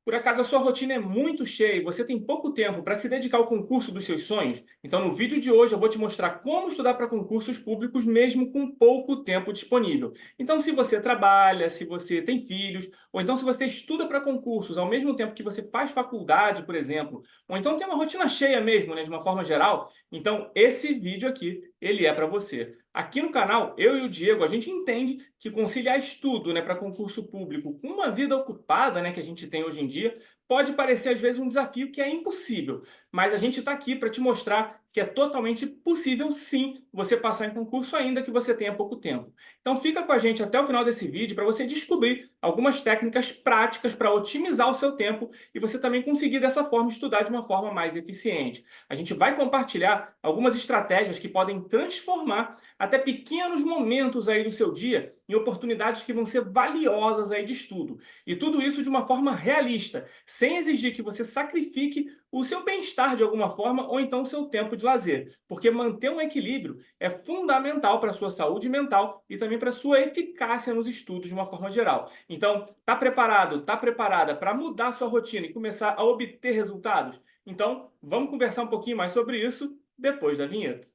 Por acaso a sua rotina é muito cheia e você tem pouco tempo para se dedicar ao concurso dos seus sonhos? Então, no vídeo de hoje eu vou te mostrar como estudar para concursos públicos mesmo com pouco tempo disponível. Então, se você trabalha, se você tem filhos, ou então se você estuda para concursos ao mesmo tempo que você faz faculdade, por exemplo, ou então tem uma rotina cheia mesmo, né, de uma forma geral, então esse vídeo aqui, ele é para você. Aqui no canal, eu e o Diego, a gente entende que conciliar estudo, né, para concurso público com uma vida ocupada, né, que a gente tem hoje em dia, pode parecer às vezes um desafio que é impossível, mas a gente está aqui para te mostrar que é totalmente possível sim você passar em concurso ainda que você tenha pouco tempo. Então fica com a gente até o final desse vídeo para você descobrir algumas técnicas práticas para otimizar o seu tempo e você também conseguir dessa forma estudar de uma forma mais eficiente. A gente vai compartilhar algumas estratégias que podem transformar até pequenos momentos aí do seu dia em oportunidades que vão ser valiosas aí de estudo. E tudo isso de uma forma realista, sem exigir que você sacrifique o seu bem-estar de alguma forma ou então o seu tempo de lazer. Porque manter um equilíbrio é fundamental para a sua saúde mental e também para a sua eficácia nos estudos de uma forma geral. Então, tá preparado, tá preparada para mudar a sua rotina e começar a obter resultados? Então, vamos conversar um pouquinho mais sobre isso depois da vinheta.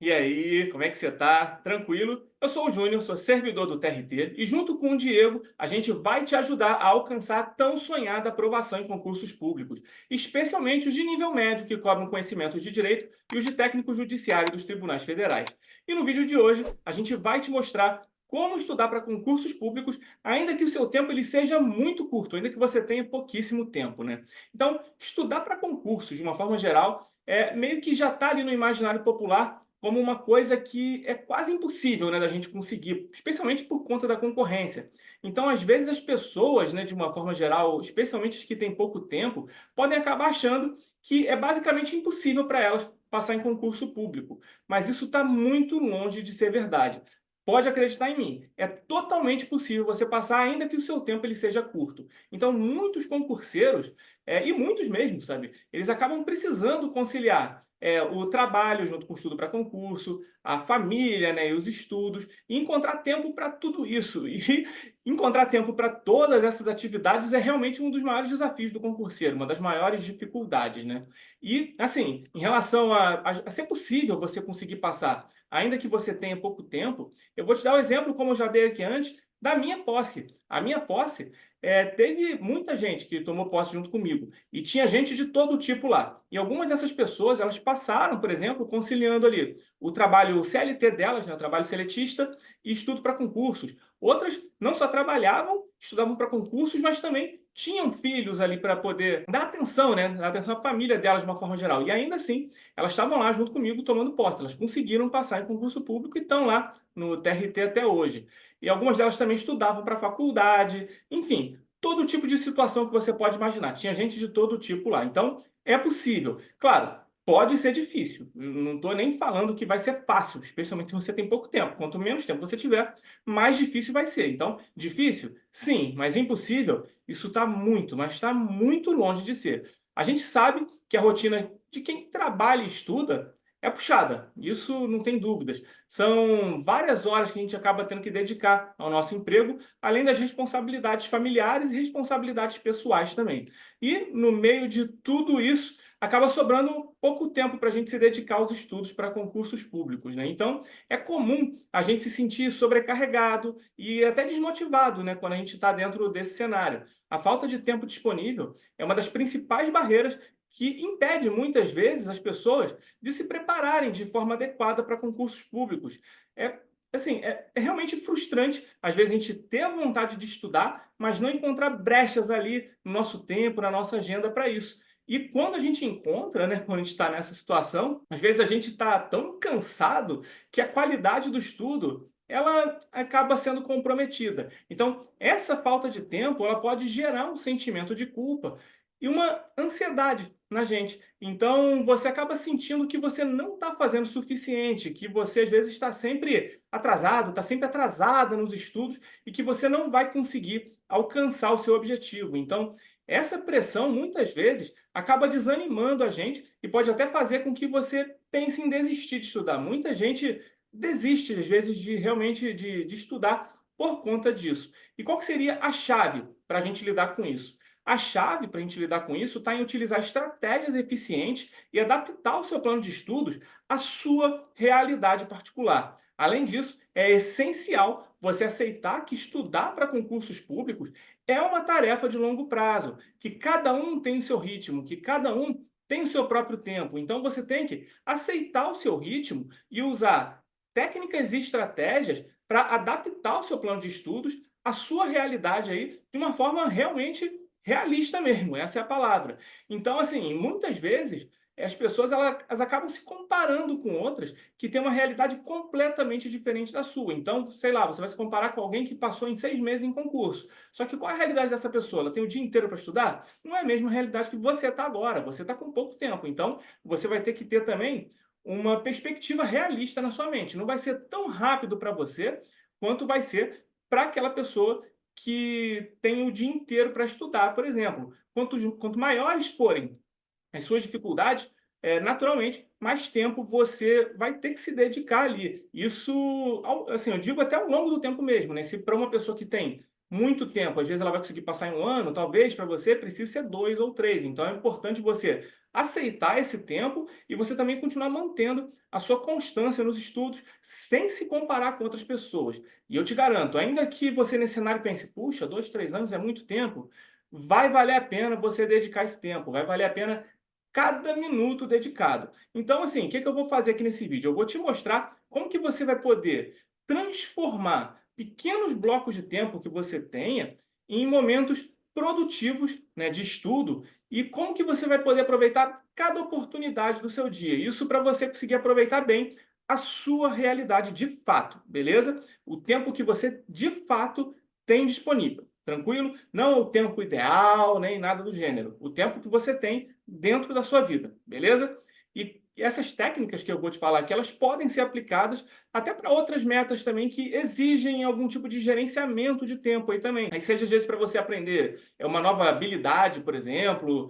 E aí, como é que você tá? Tranquilo? Eu sou o Júnior, sou servidor do TRT e junto com o Diego, a gente vai te ajudar a alcançar a tão sonhada aprovação em concursos públicos, especialmente os de nível médio que cobram conhecimentos de direito e os de técnico judiciário dos tribunais federais. E no vídeo de hoje, a gente vai te mostrar como estudar para concursos públicos, ainda que o seu tempo ele seja muito curto, ainda que você tenha pouquíssimo tempo, né? Então, estudar para concursos, de uma forma geral, meio que já está ali no imaginário popular como uma coisa que é quase impossível, né, da gente conseguir, especialmente por conta da concorrência. Então, às vezes, as pessoas, né, de uma forma geral, especialmente as que têm pouco tempo, podem acabar achando que é basicamente impossível para elas passar em concurso público. Mas isso está muito longe de ser verdade. Pode acreditar em mim, é totalmente possível você passar, ainda que o seu tempo ele seja curto. Então, muitos concurseiros, e muitos mesmo, sabe, eles acabam precisando conciliar o trabalho junto com o estudo para concurso, a família, né, e os estudos, e encontrar tempo para tudo isso. E encontrar tempo para todas essas atividades é realmente um dos maiores desafios do concurseiro, uma das maiores dificuldades, né? E, assim, em relação a ser possível você conseguir passar, ainda que você tenha pouco tempo, eu vou te dar um exemplo, como eu já dei aqui antes, da minha posse. A minha posse, teve muita gente que tomou posse junto comigo. E tinha gente de todo tipo lá. E algumas dessas pessoas, elas passaram, por exemplo, conciliando ali o trabalho CLT delas, né, o trabalho seletista, e estudo para concursos. Outras não só trabalhavam, estudavam para concursos, mas também tinham filhos ali para poder dar atenção, né, dar atenção à família delas de uma forma geral. E ainda assim, elas estavam lá junto comigo tomando posse. Elas conseguiram passar em concurso público e estão lá no TRT até hoje. E algumas delas também estudavam para faculdade, enfim, todo tipo de situação que você pode imaginar. Tinha gente de todo tipo lá. Então, é possível. Claro, pode ser difícil. Não estou nem falando que vai ser fácil, especialmente se você tem pouco tempo. Quanto menos tempo você tiver, mais difícil vai ser. Então, difícil? Sim, mas impossível? Isso está muito, mas está muito longe de ser. A gente sabe que a rotina de quem trabalha e estuda é puxada, isso não tem dúvidas. São várias horas que a gente acaba tendo que dedicar ao nosso emprego, além das responsabilidades familiares e responsabilidades pessoais também. E, no meio de tudo isso, acaba sobrando pouco tempo para a gente se dedicar aos estudos para concursos públicos, né? Então, é comum a gente se sentir sobrecarregado e até desmotivado, né, quando a gente está dentro desse cenário. A falta de tempo disponível é uma das principais barreiras que impede muitas vezes as pessoas de se prepararem de forma adequada para concursos públicos. É assim, é realmente frustrante, às vezes, a gente ter a vontade de estudar, mas não encontrar brechas ali no nosso tempo, na nossa agenda para isso. E quando a gente encontra, né, quando a gente está nessa situação, às vezes a gente está tão cansado que a qualidade do estudo ela acaba sendo comprometida. Então, essa falta de tempo ela pode gerar um sentimento de culpa e uma ansiedade na gente. Então, você acaba sentindo que você não está fazendo o suficiente, que você às vezes está sempre atrasado, está sempre atrasada nos estudos e que você não vai conseguir alcançar o seu objetivo. Então, essa pressão muitas vezes acaba desanimando a gente e pode até fazer com que você pense em desistir de estudar. Muita gente desiste, às vezes, de realmente de estudar por conta disso. E qual que seria a chave para a gente lidar com isso? A chave para a gente lidar com isso está em utilizar estratégias eficientes e adaptar o seu plano de estudos à sua realidade particular. Além disso, é essencial você aceitar que estudar para concursos públicos é uma tarefa de longo prazo, que cada um tem o seu ritmo, que cada um tem o seu próprio tempo. Então você tem que aceitar o seu ritmo e usar técnicas e estratégias para adaptar o seu plano de estudos à sua realidade aí de uma forma realmente realista mesmo, essa é a palavra. Então, assim, muitas vezes as pessoas elas acabam se comparando com outras que têm uma realidade completamente diferente da sua. Então, sei lá, você vai se comparar com alguém que passou em 6 meses em concurso. Só que qual é a realidade dessa pessoa? Ela tem o dia inteiro para estudar? Não é a mesma realidade que você está agora. Você está com pouco tempo. Então, você vai ter que ter também uma perspectiva realista na sua mente. Não vai ser tão rápido para você quanto vai ser para aquela pessoa que tem o dia inteiro para estudar, por exemplo. Quanto maiores forem as suas dificuldades, naturalmente, mais tempo você vai ter que se dedicar ali. Isso, assim, eu digo até ao longo do tempo mesmo, né? Se para uma pessoa que tem muito tempo, às vezes ela vai conseguir passar em um ano, talvez para você precise ser 2 ou 3. Então é importante você aceitar esse tempo e você também continuar mantendo a sua constância nos estudos sem se comparar com outras pessoas. E eu te garanto, ainda que você nesse cenário pense, puxa, 2, 3 anos é muito tempo, vai valer a pena você dedicar esse tempo, vai valer a pena cada minuto dedicado. Então, assim, o que eu vou fazer aqui nesse vídeo? Eu vou te mostrar como que você vai poder transformar pequenos blocos de tempo que você tenha em momentos produtivos, né, de estudo e como que você vai poder aproveitar cada oportunidade do seu dia. Isso para você conseguir aproveitar bem a sua realidade de fato, beleza? O tempo que você de fato tem disponível. Tranquilo? Não o tempo ideal, nem nada do gênero. O tempo que você tem dentro da sua vida, beleza? E essas técnicas que eu vou te falar aqui, elas podem ser aplicadas até para outras metas também que exigem algum tipo de gerenciamento de tempo aí também. Aí seja às vezes para você aprender uma nova habilidade, por exemplo,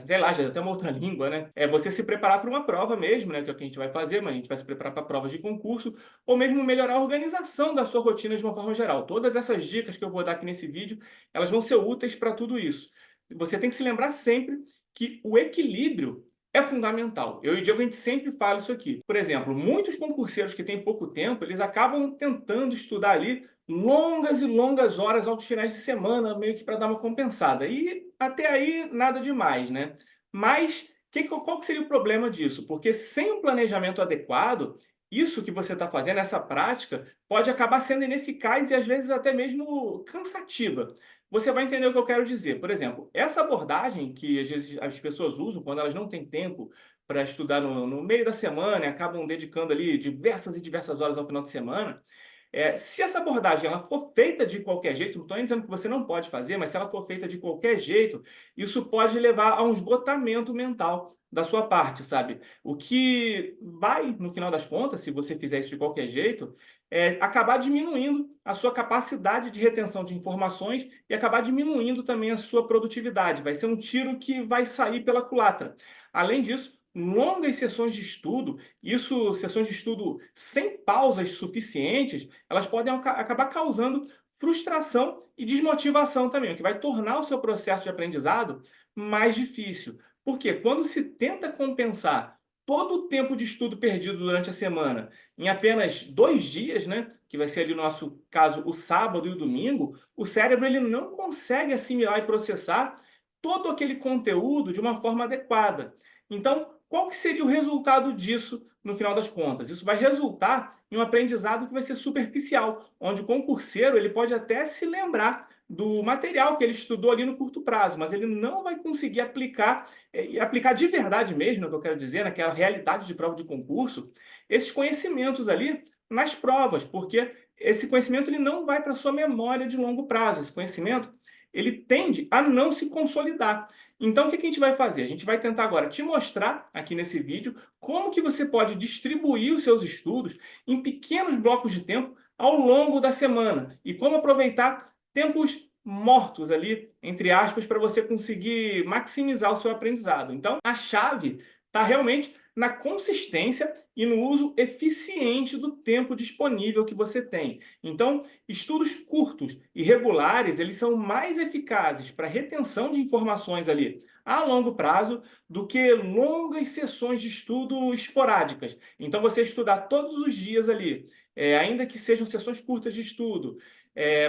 sei lá, já até uma outra língua, né? É você se preparar para uma prova mesmo, né? Que é o que a gente vai fazer, mas a gente vai se preparar para provas de concurso, ou mesmo melhorar a organização da sua rotina de uma forma geral. Todas essas dicas que eu vou dar aqui nesse vídeo, elas vão ser úteis para tudo isso. Você tem que se lembrar sempre que o equilíbrio é fundamental. Eu e o Diego, a gente sempre fala isso aqui. Por exemplo, muitos concurseiros que têm pouco tempo, eles acabam tentando estudar ali longas e longas horas aos finais de semana, meio que para dar uma compensada. E até aí, nada demais, né? Mas qual que seria o problema disso? Porque sem um planejamento adequado, isso que você está fazendo, essa prática, pode acabar sendo ineficaz e às vezes até mesmo cansativa. Você vai entender o que eu quero dizer. Por exemplo, essa abordagem que às vezes as pessoas usam quando elas não têm tempo para estudar no meio da semana e acabam dedicando ali diversas e diversas horas ao final de semana, se essa abordagem ela for feita de qualquer jeito, não estou dizendo que você não pode fazer, mas se ela for feita de qualquer jeito, isso pode levar a um esgotamento mental da sua parte, sabe? O que vai, no final das contas, se você fizer isso de qualquer jeito, acabar diminuindo a sua capacidade de retenção de informações e acabar diminuindo também a sua produtividade. Vai ser um tiro que vai sair pela culatra. Além disso, longas sessões de estudo, isso, sessões de estudo sem pausas suficientes, elas podem acabar causando frustração e desmotivação também, o que vai tornar o seu processo de aprendizado mais difícil. Porque quando se tenta compensar todo o tempo de estudo perdido durante a semana em apenas 2 dias, né, que vai ser ali no nosso caso o sábado e o domingo, o cérebro ele não consegue assimilar e processar todo aquele conteúdo de uma forma adequada. Então, qual que seria o resultado disso no final das contas? Isso vai resultar em um aprendizado que vai ser superficial, onde o concurseiro ele pode até se lembrar do material que ele estudou ali no curto prazo, mas ele não vai conseguir aplicar, e aplicar de verdade mesmo, é o que eu quero dizer, naquela realidade de prova de concurso, esses conhecimentos ali nas provas, porque esse conhecimento ele não vai para a sua memória de longo prazo, esse conhecimento ele tende a não se consolidar. Então, o que a gente vai fazer? A gente vai tentar agora te mostrar aqui nesse vídeo como que você pode distribuir os seus estudos em pequenos blocos de tempo ao longo da semana e como aproveitar tempos mortos ali, entre aspas, para você conseguir maximizar o seu aprendizado. Então, a chave está realmente na consistência e no uso eficiente do tempo disponível que você tem. Então, estudos curtos e regulares, eles são mais eficazes para retenção de informações ali a longo prazo do que longas sessões de estudo esporádicas. Então, você estudar todos os dias ali, ainda que sejam sessões curtas de estudo,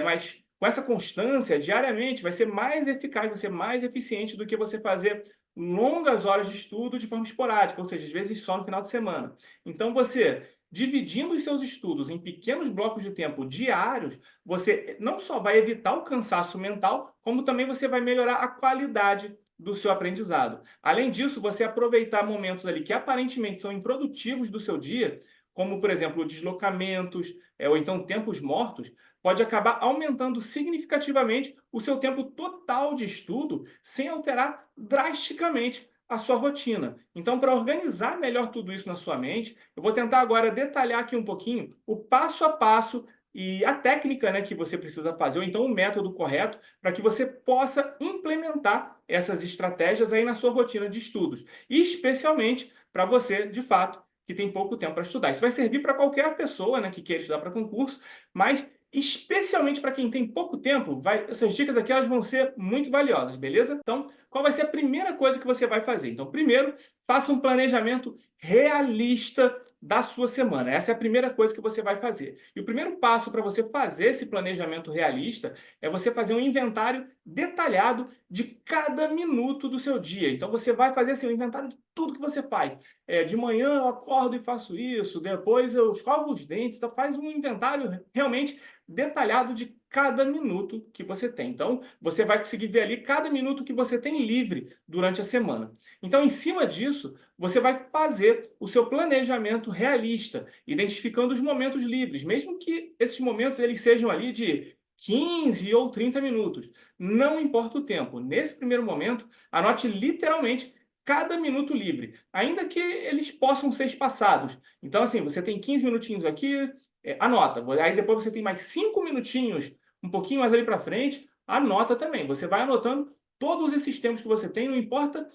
mas com essa constância, diariamente, vai ser mais eficaz, vai ser mais eficiente do que você fazer longas horas de estudo de forma esporádica, ou seja, às vezes só no final de semana. Então, você dividindo os seus estudos em pequenos blocos de tempo diários, você não só vai evitar o cansaço mental, como também você vai melhorar a qualidade do seu aprendizado. Além disso, você aproveitar momentos ali que aparentemente são improdutivos do seu dia, como, por exemplo, deslocamentos, ou então tempos mortos, pode acabar aumentando significativamente o seu tempo total de estudo, sem alterar drasticamente a sua rotina. Então, para organizar melhor tudo isso na sua mente, eu vou tentar agora detalhar aqui um pouquinho o passo a passo e a técnica, né, que você precisa fazer, ou então o método correto, para que você possa implementar essas estratégias aí na sua rotina de estudos. E especialmente para você, de fato, que tem pouco tempo para estudar. Isso vai servir para qualquer pessoa, né, que queira estudar para concurso, mas especialmente para quem tem pouco tempo, essas dicas aqui elas vão ser muito valiosas, beleza? Então, qual vai ser a primeira coisa que você vai fazer? Então, primeiro, faça um planejamento realista da sua semana. Essa é a primeira coisa que você vai fazer. E o primeiro passo para você fazer esse planejamento realista é você fazer um inventário detalhado de cada minuto do seu dia. Então, você vai fazer assim, um inventário de tudo que você faz. De manhã eu acordo e faço isso, depois eu escovo os dentes, então faz um inventário realmente detalhado de cada minuto que você tem. Então, você vai conseguir ver ali cada minuto que você tem livre durante a semana. Então, em cima disso, você vai fazer o seu planejamento realista, identificando os momentos livres, mesmo que esses momentos eles sejam ali de 15 ou 30 minutos. Não importa o tempo. Nesse primeiro momento, anote literalmente cada minuto livre, ainda que eles possam ser espaçados. Então, assim, você tem 15 minutinhos aqui, anota. Aí depois você tem mais 5 minutinhos, um pouquinho mais ali para frente, anota também. Você vai anotando todos esses tempos que você tem, não importa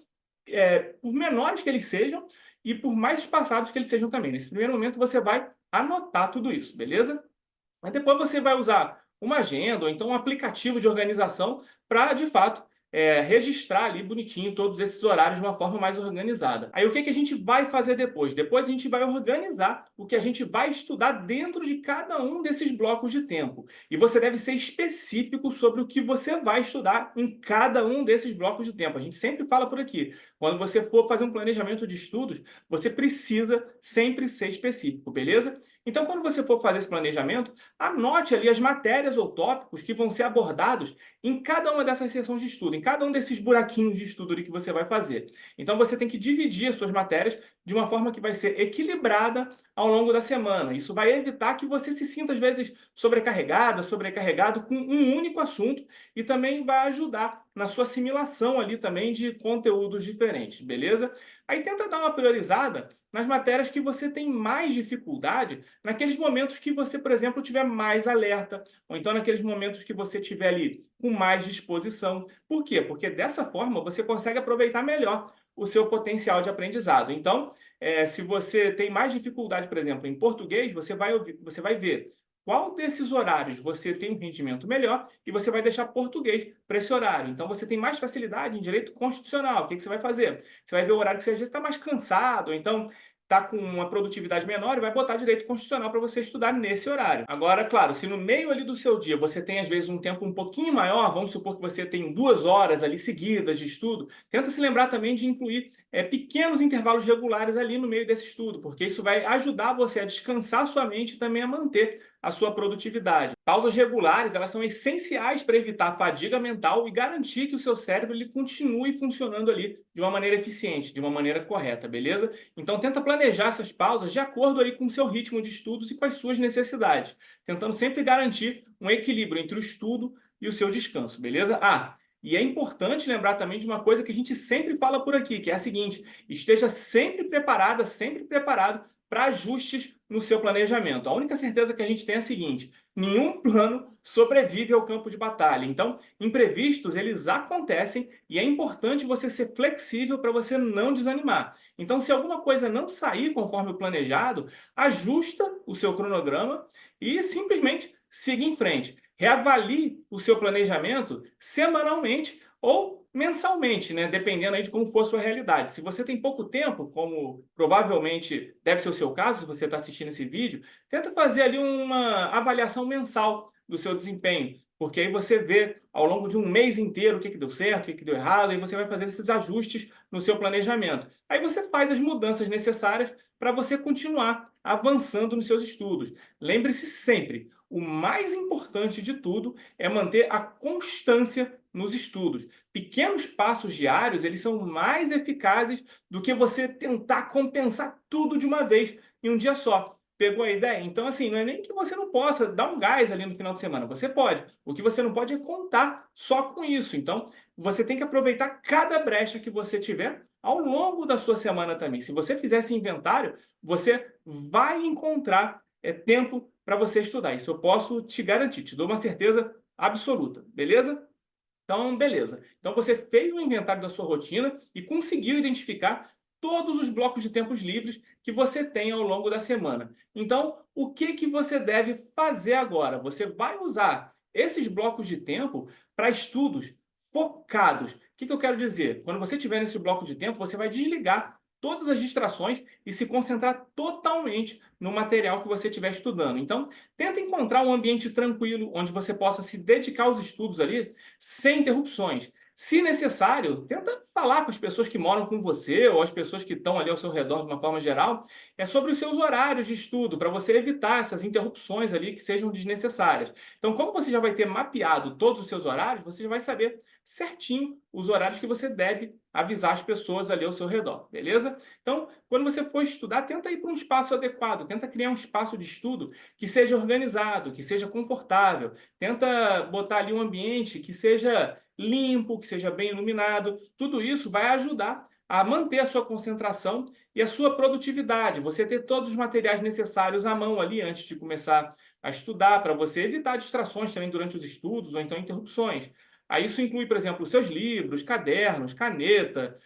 por menores que eles sejam e por mais espaçados que eles sejam também. Nesse primeiro momento você vai anotar tudo isso, beleza? Mas depois você vai usar uma agenda ou então um aplicativo de organização para, de fato, registrar ali bonitinho todos esses horários de uma forma mais organizada. Aí o que a gente vai fazer depois? Depois a gente vai organizar o que a gente vai estudar dentro de cada um desses blocos de tempo. E você deve ser específico sobre o que você vai estudar em cada um desses blocos de tempo. A gente sempre fala por aqui, quando você for fazer um planejamento de estudos, você precisa sempre ser específico, beleza? Então, quando você for fazer esse planejamento, anote ali as matérias ou tópicos que vão ser abordados em cada uma dessas sessões de estudo, em cada um desses buraquinhos de estudo ali que você vai fazer. Então, você tem que dividir as suas matérias de uma forma que vai ser equilibrada ao longo da semana. Isso vai evitar que você se sinta, às vezes, sobrecarregado com um único assunto e também vai ajudar na sua assimilação ali também de conteúdos diferentes, beleza? Aí tenta dar uma priorizada nas matérias que você tem mais dificuldade, naqueles momentos que você, por exemplo, tiver mais alerta, ou então naqueles momentos que você tiver ali com mais disposição. Por quê? Porque dessa forma você consegue aproveitar melhor o seu potencial de aprendizado. Então, se você tem mais dificuldade, por exemplo, em português, você vai ver qual desses horários você tem um rendimento melhor e você vai deixar português para esse horário. Então, você tem mais facilidade em direito constitucional. O que você vai fazer? Você vai ver o horário que você às vezes está mais cansado, ou então está com uma produtividade menor e vai botar direito constitucional para você estudar nesse horário. Agora, claro, se no meio ali do seu dia você tem às vezes um tempo um pouquinho maior, vamos supor que você tem 2 horas ali seguidas de estudo, tenta se lembrar também de incluir pequenos intervalos regulares ali no meio desse estudo, porque isso vai ajudar você a descansar sua mente e também a manter a sua produtividade. Pausas regulares, elas são essenciais para evitar a fadiga mental e garantir que o seu cérebro ele continue funcionando ali de uma maneira eficiente, de uma maneira correta, beleza? Então tenta planejar essas pausas de acordo aí com o seu ritmo de estudos e com as suas necessidades, tentando sempre garantir um equilíbrio entre o estudo e o seu descanso, beleza? E é importante lembrar também de uma coisa que a gente sempre fala por aqui, que é a seguinte: esteja sempre preparada, sempre preparado para ajustes no seu planejamento. A única certeza que a gente tem é a seguinte: nenhum plano sobrevive ao campo de batalha. Então, imprevistos, eles acontecem e é importante você ser flexível para você não desanimar. Então, se alguma coisa não sair conforme o planejado, ajusta o seu cronograma e simplesmente siga em frente. Reavalie o seu planejamento semanalmente ou mensalmente, né? Dependendo aí de como for a sua realidade. Se você tem pouco tempo, como provavelmente deve ser o seu caso, se você está assistindo esse vídeo, tenta fazer ali uma avaliação mensal do seu desempenho, porque aí você vê ao longo de um mês inteiro o que deu certo, o que deu errado, e você vai fazer esses ajustes no seu planejamento. Aí você faz as mudanças necessárias para você continuar avançando nos seus estudos. Lembre-se sempre, o mais importante de tudo é manter a constância nos estudos. Pequenos passos diários, eles são mais eficazes do que você tentar compensar tudo de uma vez em um dia só. Pegou a ideia? Então, assim, não é nem que você não possa dar um gás ali no final de semana. Você pode. O que você não pode é contar só com isso. Então, você tem que aproveitar cada brecha que você tiver ao longo da sua semana também. Se você fizer esse inventário, você vai encontrar tempo para você estudar. Isso eu posso te garantir, te dou uma certeza absoluta, beleza? Então, beleza. Então, você fez um inventário da sua rotina e conseguiu identificar todos os blocos de tempos livres que você tem ao longo da semana. Então, o que que você deve fazer agora? Você vai usar esses blocos de tempo para estudos focados. O que que eu quero dizer? Quando você tiver nesse bloco de tempo, você vai desligar todas as distrações e se concentrar totalmente no material que você estiver estudando. Então, tenta encontrar um ambiente tranquilo, onde você possa se dedicar aos estudos ali sem interrupções. Se necessário, tenta falar com as pessoas que moram com você ou as pessoas que estão ali ao seu redor de uma forma geral, sobre os seus horários de estudo, para você evitar essas interrupções ali que sejam desnecessárias. Então, como você já vai ter mapeado todos os seus horários, você já vai saber certinho os horários que você deve avisar as pessoas ali ao seu redor, beleza? Então, quando você for estudar, tenta ir para um espaço adequado, tenta criar um espaço de estudo que seja organizado, que seja confortável, tenta botar ali um ambiente que seja limpo, que seja bem iluminado. Tudo isso vai ajudar a manter a sua concentração e a sua produtividade. Você ter todos os materiais necessários à mão ali antes de começar a estudar, para você evitar distrações também durante os estudos ou então interrupções. Aí isso inclui, por exemplo, seus livros, cadernos, caneta,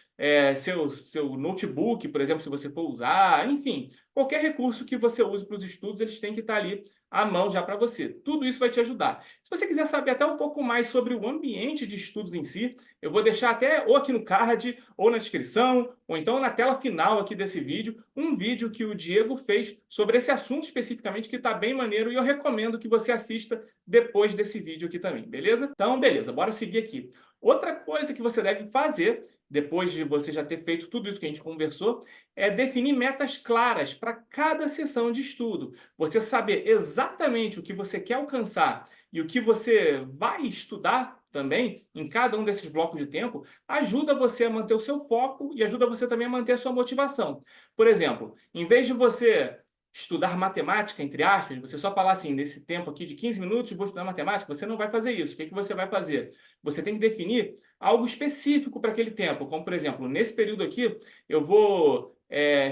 seu notebook, por exemplo, se você for usar, enfim, qualquer recurso que você use para os estudos, eles têm que estar ali à mão já para você. Tudo isso vai te ajudar. Se você quiser saber até um pouco mais sobre o ambiente de estudos em si, eu vou deixar até ou aqui no card, ou na descrição, ou então na tela final aqui desse vídeo, um vídeo que o Diego fez sobre esse assunto especificamente, que está bem maneiro, e eu recomendo que você assista depois desse vídeo aqui também, beleza? Então, beleza, bora seguir aqui. Outra coisa que você deve fazer, depois de você já ter feito tudo isso que a gente conversou, é definir metas claras para cada sessão de estudo. Você saber exatamente o que você quer alcançar e o que você vai estudar também em cada um desses blocos de tempo, ajuda você a manter o seu foco e ajuda você também a manter a sua motivação. Por exemplo, em vez de você estudar matemática, entre aspas, você só falar assim, nesse tempo aqui de 15 minutos, vou estudar matemática, você não vai fazer isso. O que que você vai fazer? Você tem que definir algo específico para aquele tempo, como, por exemplo, nesse período aqui, eu vou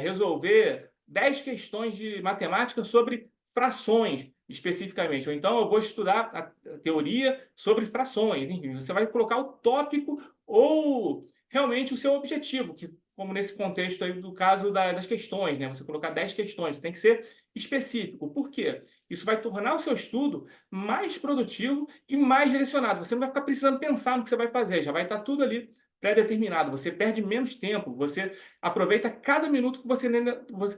resolver 10 questões de matemática sobre frações, especificamente. Ou então eu vou estudar a teoria sobre frações. Enfim, você vai colocar o tópico ou realmente o seu objetivo, que como nesse contexto aí do caso das questões, né? Você colocar 10 questões, tem que ser específico. Por quê? Isso vai tornar o seu estudo mais produtivo e mais direcionado. Você não vai ficar precisando pensar no que você vai fazer, já vai estar tudo ali pré-determinado. Você perde menos tempo, você aproveita cada minuto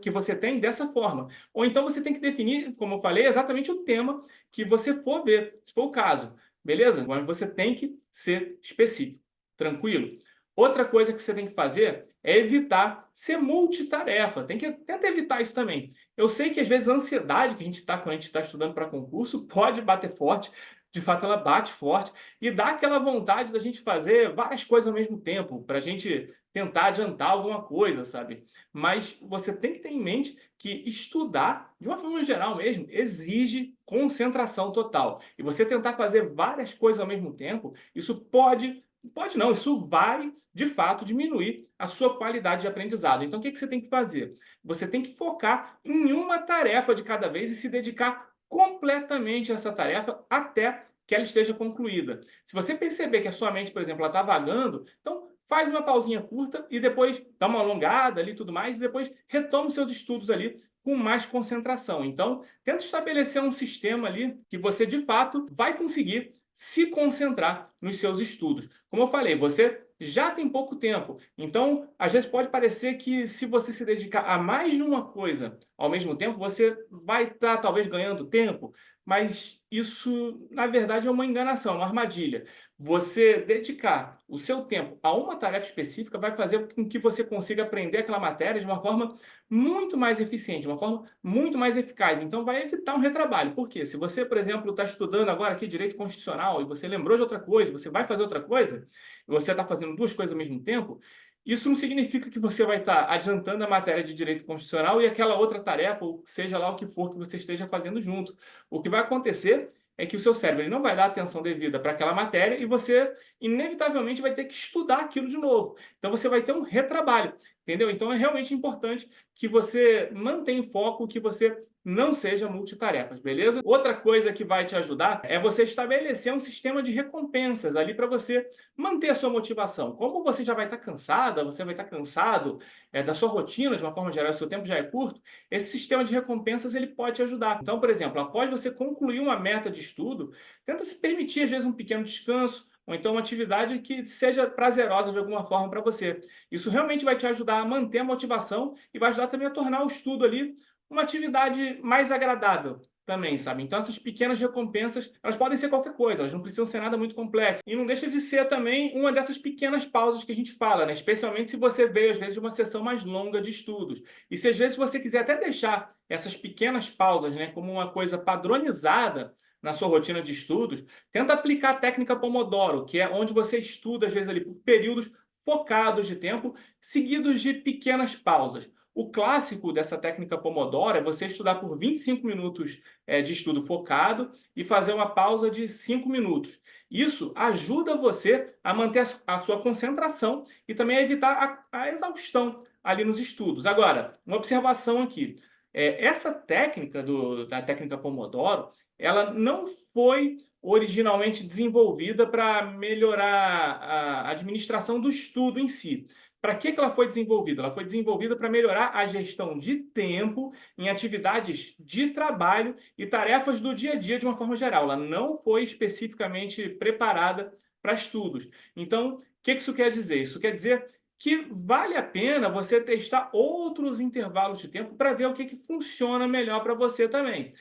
que você tem dessa forma. Ou então você tem que definir, como eu falei, exatamente o tema que você for ver, se for o caso. Beleza? Mas você tem que ser específico. Tranquilo? Outra coisa que você tem que fazer é evitar ser multitarefa. Tenta evitar isso também. Eu sei que às vezes a ansiedade que a gente está quando a gente está estudando para concurso pode bater forte, de fato ela bate forte, e dá aquela vontade da gente fazer várias coisas ao mesmo tempo, para a gente tentar adiantar alguma coisa, sabe? Mas você tem que ter em mente que estudar, de uma forma geral mesmo, exige concentração total. E você tentar fazer várias coisas ao mesmo tempo, isso pode Pode não, isso vai, de fato, diminuir a sua qualidade de aprendizado. Então, o que que você tem que fazer? Você tem que focar em uma tarefa de cada vez e se dedicar completamente a essa tarefa até que ela esteja concluída. Se você perceber que a sua mente, por exemplo, ela está vagando, então faz uma pausinha curta e depois dá uma alongada ali e tudo mais, e depois retoma os seus estudos ali com mais concentração. Então, tenta estabelecer um sistema ali que você, de fato, vai conseguir se concentrar nos seus estudos. Como eu falei, você já tem pouco tempo, então às vezes pode parecer que se você se dedicar a mais de uma coisa ao mesmo tempo, você vai estar talvez ganhando tempo, mas isso na verdade é uma enganação, uma armadilha. Você dedicar o seu tempo a uma tarefa específica vai fazer com que você consiga aprender aquela matéria de uma forma muito mais eficiente, de uma forma muito mais eficaz. Então vai evitar um retrabalho. Por quê? Se você, por exemplo, está estudando agora aqui direito constitucional e você lembrou de outra coisa, você vai fazer outra coisa, e você está fazendo duas coisas ao mesmo tempo, isso não significa que você vai estar adiantando a matéria de direito constitucional e aquela outra tarefa, ou seja lá o que for que você esteja fazendo junto. O que vai acontecer é que o seu cérebro ele não vai dar atenção devida para aquela matéria e você, inevitavelmente, vai ter que estudar aquilo de novo. Então, você vai ter um retrabalho, entendeu? Então, é realmente importante que você mantenha o foco, que você não seja multitarefas, beleza? Outra coisa que vai te ajudar é você estabelecer um sistema de recompensas ali para você manter a sua motivação. Como você já vai estar cansada, você vai estar cansado da sua rotina, de uma forma geral, o seu tempo já é curto, esse sistema de recompensas ele pode te ajudar. Então, por exemplo, após você concluir uma meta de estudo, tenta se permitir, às vezes, um pequeno descanso, ou então uma atividade que seja prazerosa de alguma forma para você. Isso realmente vai te ajudar a manter a motivação e vai ajudar também a tornar o estudo ali uma atividade mais agradável também, sabe? Então essas pequenas recompensas, elas podem ser qualquer coisa, elas não precisam ser nada muito complexo. E não deixa de ser também uma dessas pequenas pausas que a gente fala, né? Especialmente se você veio, às vezes, de uma sessão mais longa de estudos. E se às vezes você quiser até deixar essas pequenas pausas, né, como uma coisa padronizada na sua rotina de estudos, tenta aplicar a técnica Pomodoro, que é onde você estuda, às vezes, ali por períodos focados de tempo, seguidos de pequenas pausas. O clássico dessa técnica Pomodoro é você estudar por 25 minutos de estudo focado e fazer uma pausa de 5 minutos. Isso ajuda você a manter a sua concentração e também a evitar a exaustão ali nos estudos. Agora, uma observação aqui. Essa técnica da técnica Pomodoro, ela não foi originalmente desenvolvida para melhorar a administração do estudo em si. Para que ela foi desenvolvida? Ela foi desenvolvida para melhorar a gestão de tempo em atividades de trabalho e tarefas do dia a dia de uma forma geral. Ela não foi especificamente preparada para estudos. Então, o que isso quer dizer? Isso quer dizer que vale a pena você testar outros intervalos de tempo para ver o que funciona melhor para você também.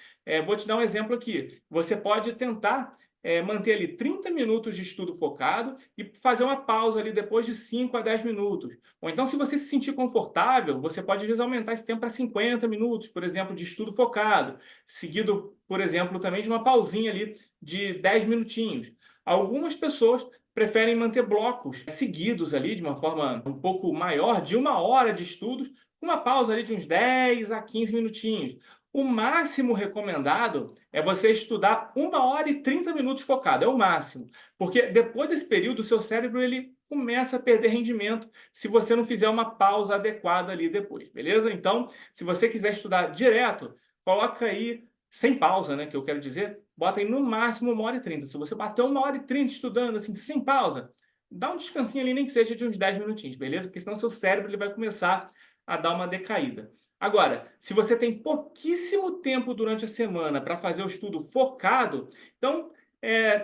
Vou te dar um exemplo aqui. Você pode tentar manter ali 30 minutos de estudo focado e fazer uma pausa ali depois de 5 a 10 minutos. Ou então, se você se sentir confortável, você pode às vezes aumentar esse tempo para 50 minutos, por exemplo, de estudo focado, seguido, por exemplo, também de uma pausinha ali de 10 minutinhos. Algumas pessoas preferem manter blocos seguidos ali de uma forma um pouco maior, de 1 hora de estudos, com uma pausa ali de uns 10 a 15 minutinhos. O máximo recomendado é você estudar 1 hora e 30 minutos focado, é o máximo. Porque depois desse período, o seu cérebro ele começa a perder rendimento se você não fizer uma pausa adequada ali depois, beleza? Então, se você quiser estudar direto, coloca aí sem pausa, né? Que eu quero dizer, bota aí no máximo 1 hora e 30. Se você bater 1 hora e 30 estudando assim, sem pausa, dá um descansinho ali, nem que seja de uns 10 minutinhos, beleza? Porque senão seu cérebro ele vai começar a dar uma decaída. Agora, se você tem pouquíssimo tempo durante a semana para fazer o estudo focado, então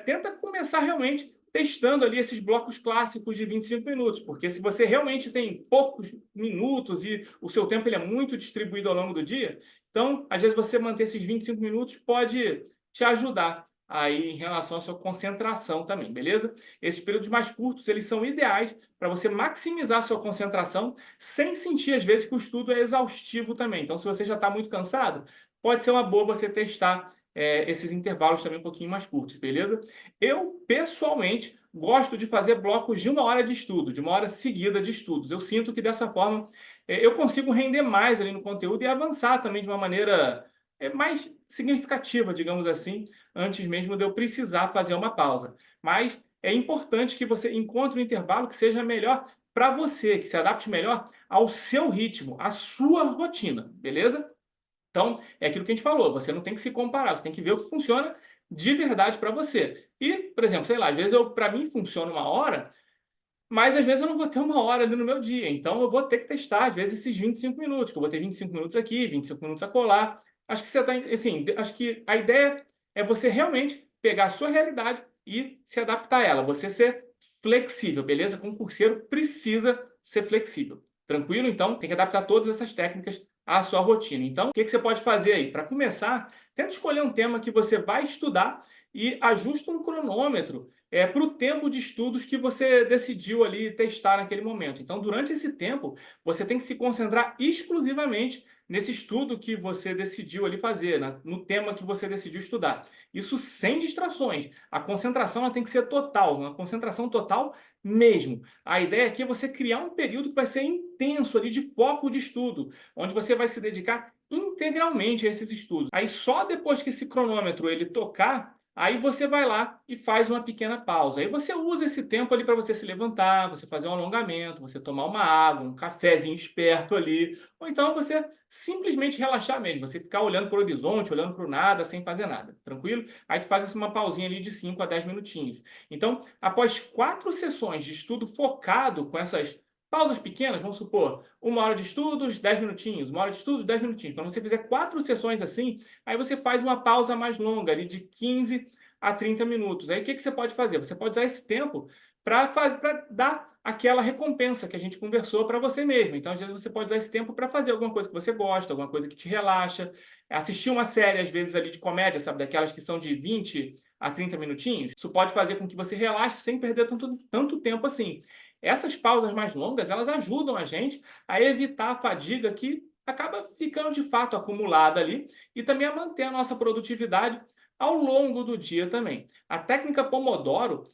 tenta começar realmente testando ali esses blocos clássicos de 25 minutos, porque se você realmente tem poucos minutos e o seu tempo ele é muito distribuído ao longo do dia, então, às vezes você manter esses 25 minutos pode te ajudar aí em relação à sua concentração também, beleza? Esses períodos mais curtos, eles são ideais para você maximizar a sua concentração sem sentir, às vezes, que o estudo é exaustivo também. Então, se você já está muito cansado, pode ser uma boa você testar esses intervalos também um pouquinho mais curtos, beleza? Eu, pessoalmente, gosto de fazer blocos de 1 hora de estudo, de 1 hora seguida de estudos. Eu sinto que dessa forma eu consigo render mais ali no conteúdo e avançar também de uma maneira mais significativa, digamos assim, antes mesmo de eu precisar fazer uma pausa. Mas é importante que você encontre um intervalo que seja melhor para você, que se adapte melhor ao seu ritmo, à sua rotina, beleza? Então, é aquilo que a gente falou, você não tem que se comparar, você tem que ver o que funciona de verdade para você. E, por exemplo, sei lá, às vezes para mim funciona 1 hora, mas às vezes eu não vou ter 1 hora ali no meu dia, então eu vou ter que testar, às vezes, esses 25 minutos, que eu vou ter 25 minutos aqui, 25 minutos acolá. Acho que você está, assim, acho que a ideia é você realmente pegar a sua realidade e se adaptar a ela, você ser flexível, beleza? Concurseiro precisa ser flexível. Tranquilo? Então, tem que adaptar todas essas técnicas à sua rotina. Então, o que você pode fazer aí? Para começar, tenta escolher um tema que você vai estudar e ajusta um cronômetro para o tempo de estudos que você decidiu ali testar naquele momento. Então, durante esse tempo, você tem que se concentrar exclusivamente nesse estudo que você decidiu ali fazer, no tema que você decidiu estudar. Isso sem distrações. A concentração ela tem que ser total, uma concentração total mesmo. A ideia aqui é você criar um período que vai ser intenso ali de foco de estudo, onde você vai se dedicar integralmente a esses estudos. Aí só depois que esse cronômetro ele tocar, aí você vai lá e faz uma pequena pausa. Aí você usa esse tempo ali para você se levantar, você fazer um alongamento, você tomar uma água, um cafezinho esperto ali, ou então você simplesmente relaxar mesmo, você ficar olhando para o horizonte, olhando para o nada, sem fazer nada, tranquilo? Aí tu faz uma pausinha ali de 5 a 10 minutinhos. Então, após 4 sessões de estudo focado com essas pausas pequenas, vamos supor, 1 hora de estudos, 10 minutinhos, 1 hora de estudos, 10 minutinhos. Quando você fizer 4 sessões assim, aí você faz uma pausa mais longa, ali de 15 a 30 minutos. Aí o que que você pode fazer? Você pode usar esse tempo para dar aquela recompensa que a gente conversou para você mesmo. Então, às vezes, você pode usar esse tempo para fazer alguma coisa que você gosta, alguma coisa que te relaxa, assistir uma série, às vezes, ali de comédia, sabe? Daquelas que são de 20 a 30 minutinhos. Isso pode fazer com que você relaxe sem perder tanto tempo assim. Essas pausas mais longas, elas ajudam a gente a evitar a fadiga que acaba ficando de fato acumulada ali e também a manter a nossa produtividade ao longo do dia também. A técnica Pomodoro,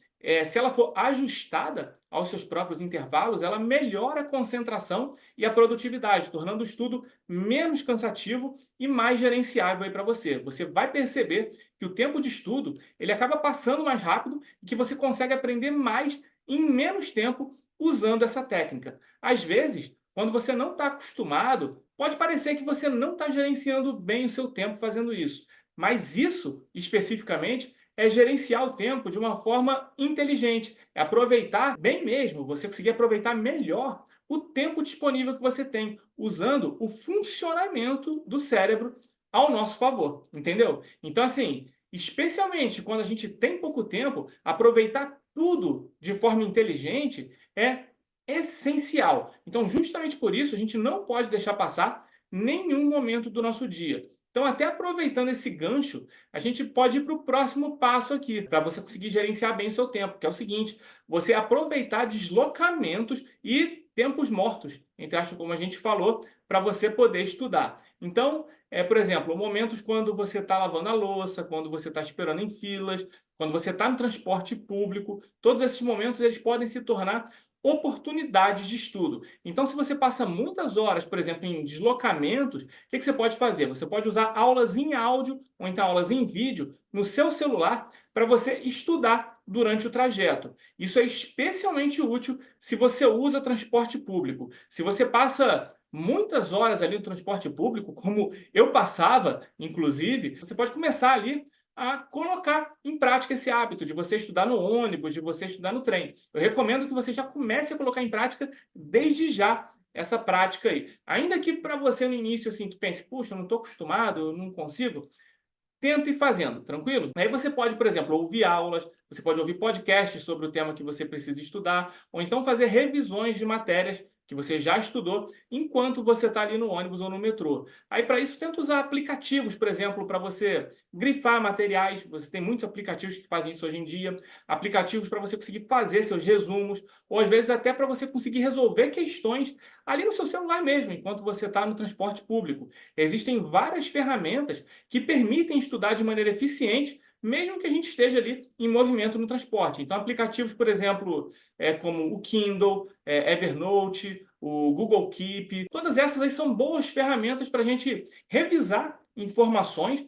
se ela for ajustada aos seus próprios intervalos, ela melhora a concentração e a produtividade, tornando o estudo menos cansativo e mais gerenciável para você. Você vai perceber que o tempo de estudo ele acaba passando mais rápido e que você consegue aprender mais em menos tempo usando essa técnica. Às vezes, quando você não está acostumado, pode parecer que você não está gerenciando bem o seu tempo fazendo isso. Mas isso, especificamente, é gerenciar o tempo de uma forma inteligente. É aproveitar bem mesmo, você conseguir aproveitar melhor o tempo disponível que você tem, usando o funcionamento do cérebro ao nosso favor, entendeu? Então, assim, especialmente quando a gente tem pouco tempo, aproveitar tudo de forma inteligente é essencial. Então, justamente por isso, a gente não pode deixar passar nenhum momento do nosso dia. Então, até aproveitando esse gancho, a gente pode ir para o próximo passo aqui, para você conseguir gerenciar bem o seu tempo, que é o seguinte: você aproveitar deslocamentos e tempos mortos, entre aspas, como a gente falou, para você poder estudar. Então, por exemplo, momentos quando você está lavando a louça, quando você está esperando em filas, quando você está no transporte público, todos esses momentos eles podem se tornar oportunidades de estudo. Então, se você passa muitas horas, por exemplo, em deslocamentos, o que você pode fazer? Você pode usar aulas em áudio ou então aulas em vídeo no seu celular para você estudar durante o trajeto. Isso é especialmente útil se você usa transporte público. Se você passa muitas horas ali no transporte público, como eu passava, inclusive, você pode começar ali a colocar em prática esse hábito de você estudar no ônibus, de você estudar no trem. Eu recomendo que você já comece a colocar em prática desde já essa prática aí. Ainda que para você no início assim, tu pense, puxa, eu não estou acostumado, eu não consigo, tenta ir fazendo, tranquilo? Aí você pode, por exemplo, ouvir aulas, você pode ouvir podcasts sobre o tema que você precisa estudar, ou então fazer revisões de matérias que você já estudou enquanto você está ali no ônibus ou no metrô. Aí, para isso, tenta usar aplicativos, por exemplo, para você grifar materiais. Você tem muitos aplicativos que fazem isso hoje em dia. Aplicativos para você conseguir fazer seus resumos, ou às vezes até para você conseguir resolver questões ali no seu celular mesmo, enquanto você está no transporte público. Existem várias ferramentas que permitem estudar de maneira eficiente, mesmo que a gente esteja ali em movimento no transporte. Então, aplicativos, por exemplo, como o Kindle, Evernote, o Google Keep, todas essas aí são boas ferramentas para a gente revisar informações,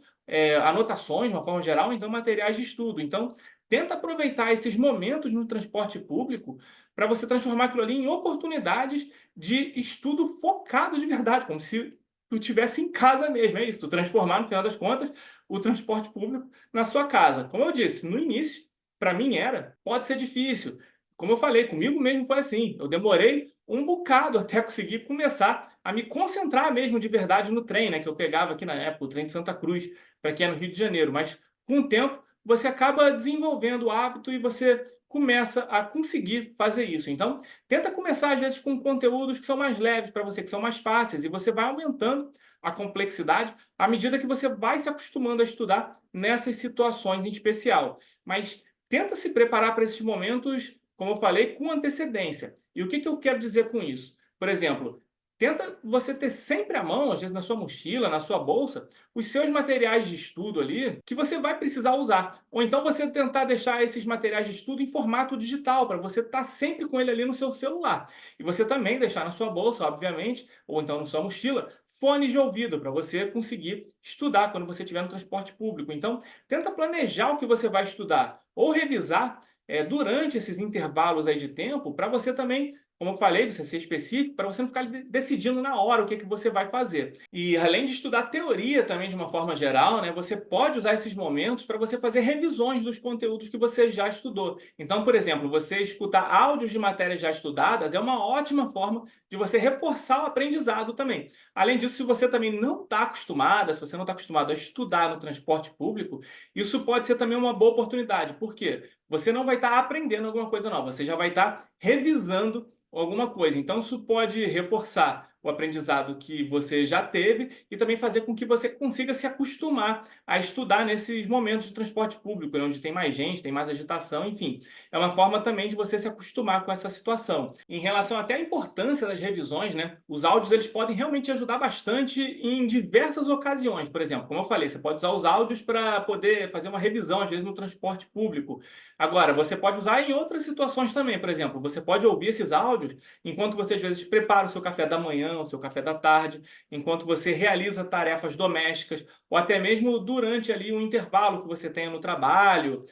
anotações, de uma forma geral, então materiais de estudo. Então, tenta aproveitar esses momentos no transporte público para você transformar aquilo ali em oportunidades de estudo focado de verdade, como se tu estivesse em casa mesmo, é isso, tu transformar, no final das contas, o transporte público na sua casa. Como eu disse, no início, para mim pode ser difícil. Como eu falei, comigo mesmo foi assim, eu demorei um bocado até conseguir começar a me concentrar mesmo de verdade no trem, né, que eu pegava aqui na época, o trem de Santa Cruz, para quem é no Rio de Janeiro, mas com o tempo você acaba desenvolvendo o hábito e você começa a conseguir fazer isso. Então, tenta começar às vezes com conteúdos que são mais leves para você, que são mais fáceis, e você vai aumentando a complexidade à medida que você vai se acostumando a estudar nessas situações em especial. Mas tenta se preparar para esses momentos, como eu falei, com antecedência. E o que eu quero dizer com isso? Por exemplo, tenta você ter sempre à mão, às vezes na sua mochila, na sua bolsa, os seus materiais de estudo ali que você vai precisar usar. Ou então você tentar deixar esses materiais de estudo em formato digital, para você estar sempre com ele ali no seu celular. E você também deixar na sua bolsa, obviamente, ou então na sua mochila, fones de ouvido, para você conseguir estudar quando você estiver no transporte público. Então, tenta planejar o que você vai estudar, ou revisar durante esses intervalos aí de tempo, para você também, como eu falei, você ser específico, para você não ficar decidindo na hora o que você vai fazer. E além de estudar teoria também de uma forma geral, né, você pode usar esses momentos para você fazer revisões dos conteúdos que você já estudou. Então, por exemplo, você escutar áudios de matérias já estudadas é uma ótima forma de você reforçar o aprendizado também. Além disso, se você também não está acostumada, se você não está acostumado a estudar no transporte público, isso pode ser também uma boa oportunidade. Por quê? Você não vai estar aprendendo alguma coisa nova, você já vai estar revisando alguma coisa. Então, isso pode reforçar o aprendizado que você já teve e também fazer com que você consiga se acostumar a estudar nesses momentos de transporte público, né, onde tem mais gente, tem mais agitação, enfim. É uma forma também de você se acostumar com essa situação. Em relação até à importância das revisões, né, os áudios eles podem realmente ajudar bastante em diversas ocasiões. Por exemplo, como eu falei, você pode usar os áudios para poder fazer uma revisão, às vezes no transporte público. Agora, você pode usar em outras situações também. Por exemplo, você pode ouvir esses áudios enquanto você às vezes prepara o seu café da manhã, o seu café da tarde, enquanto você realiza tarefas domésticas, ou até mesmo durante ali um intervalo que você tenha no trabalho,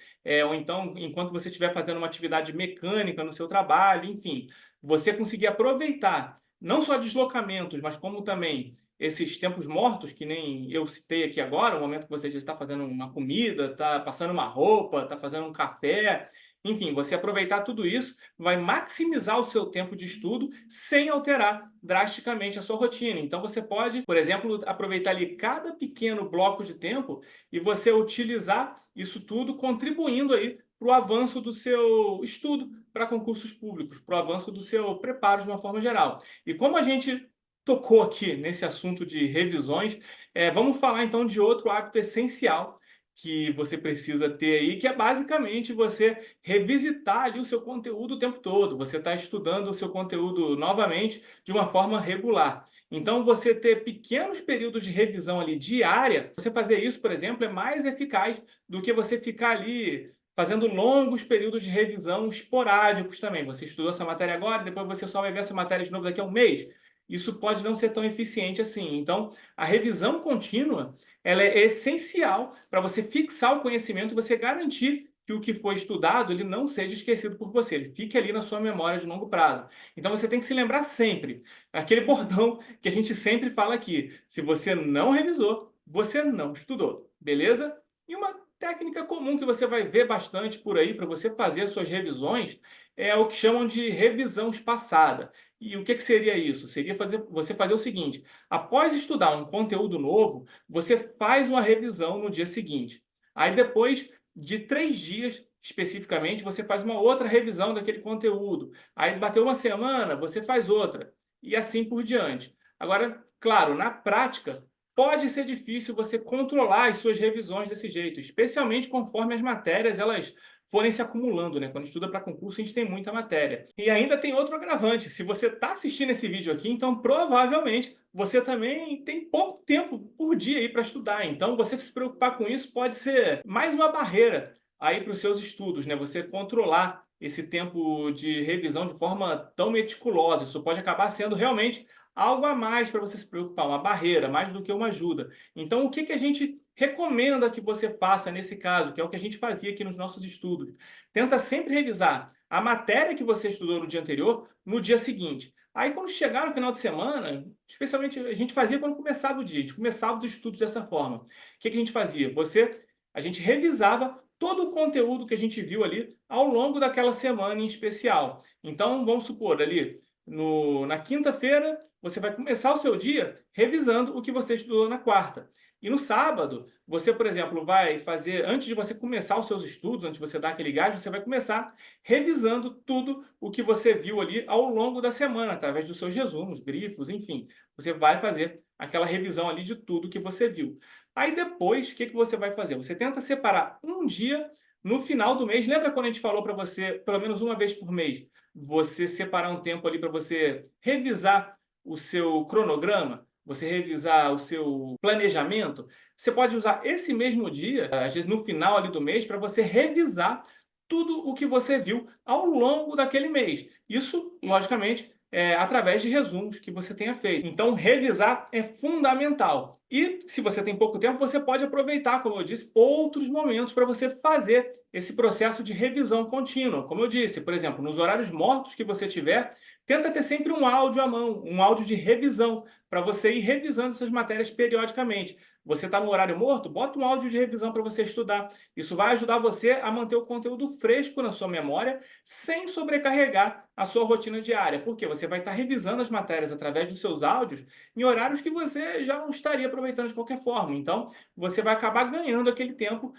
ou então enquanto você estiver fazendo uma atividade mecânica no seu trabalho, enfim, você conseguir aproveitar não só deslocamentos, mas como também esses tempos mortos, que nem eu citei aqui agora, o momento que você já está fazendo uma comida, está passando uma roupa, está fazendo um café, enfim, você aproveitar tudo isso vai maximizar o seu tempo de estudo sem alterar drasticamente a sua rotina. Então você pode, por exemplo, aproveitar ali cada pequeno bloco de tempo e você utilizar isso tudo contribuindo aí para o avanço do seu estudo para concursos públicos, para o avanço do seu preparo de uma forma geral. E como a gente tocou aqui nesse assunto de revisões, vamos falar então de outro hábito essencial que você precisa ter aí, que é basicamente você revisitar ali o seu conteúdo o tempo todo. Você está estudando o seu conteúdo novamente de uma forma regular. Então, você ter pequenos períodos de revisão ali diária, você fazer isso, por exemplo, é mais eficaz do que você ficar ali fazendo longos períodos de revisão esporádicos também. Você estudou essa matéria agora, depois você só vai ver essa matéria de novo daqui a um mês. Isso pode não ser tão eficiente assim. Então, a revisão contínua ela é essencial para você fixar o conhecimento e você garantir que o que foi estudado ele não seja esquecido por você, ele fique ali na sua memória de longo prazo. Então você tem que se lembrar sempre, aquele bordão que a gente sempre fala aqui, se você não revisou, você não estudou, beleza? E uma técnica comum que você vai ver bastante por aí para você fazer as suas revisões é o que chamam de revisão espaçada. E o que seria isso? Seria você fazer o seguinte: após estudar um conteúdo novo, você faz uma revisão no dia seguinte. Aí depois de 3 dias, especificamente, você faz uma outra revisão daquele conteúdo. Aí bateu uma semana, você faz outra. E assim por diante. Agora, claro, na prática, pode ser difícil você controlar as suas revisões desse jeito, especialmente conforme as matérias elas forem se acumulando, né? Quando estuda para concurso, a gente tem muita matéria. E ainda tem outro agravante. Se você está assistindo esse vídeo aqui, então provavelmente você também tem pouco tempo por dia aí para estudar. Então, você se preocupar com isso pode ser mais uma barreira aí para os seus estudos, né? Você controlar esse tempo de revisão de forma tão meticulosa. Isso pode acabar sendo realmente algo a mais para você se preocupar, uma barreira, mais do que uma ajuda. Então, o que a gente recomenda que você faça nesse caso, que é o que a gente fazia aqui nos nossos estudos. Tenta sempre revisar a matéria que você estudou no dia anterior no dia seguinte. Aí, quando chegar no final de semana, especialmente a gente fazia quando começava o dia, a gente começava os estudos dessa forma. O que que a gente fazia? A gente revisava todo o conteúdo que a gente viu ali ao longo daquela semana em especial. Então, vamos supor, ali na quinta-feira, você vai começar o seu dia revisando o que você estudou na quarta. E no sábado, você, por exemplo, vai fazer, antes de você começar os seus estudos, antes de você dar aquele gás, você vai começar revisando tudo o que você viu ali ao longo da semana, através dos seus resumos, grifos, enfim. Você vai fazer aquela revisão ali de tudo que você viu. Aí depois, o que que você vai fazer? Você tenta separar um dia no final do mês. Lembra quando a gente falou para você, pelo menos uma vez por mês, você separar um tempo ali para você revisar o seu cronograma, você revisar o seu planejamento? Você pode usar esse mesmo dia, às vezes no final ali do mês, para você revisar tudo o que você viu ao longo daquele mês. Isso, logicamente, através de resumos que você tenha feito. Então, revisar é fundamental. E, se você tem pouco tempo, você pode aproveitar, como eu disse, outros momentos para você fazer esse processo de revisão contínua. Como eu disse, por exemplo, nos horários mortos que você tiver, tenta ter sempre um áudio à mão, um áudio de revisão, para você ir revisando essas matérias periodicamente. Você está no horário morto? Bota um áudio de revisão para você estudar. Isso vai ajudar você a manter o conteúdo fresco na sua memória, sem sobrecarregar a sua rotina diária. Porque você vai estar revisando as matérias através dos seus áudios em horários que você já não estaria aproveitando de qualquer forma. Então, você vai acabar ganhando aquele tempo,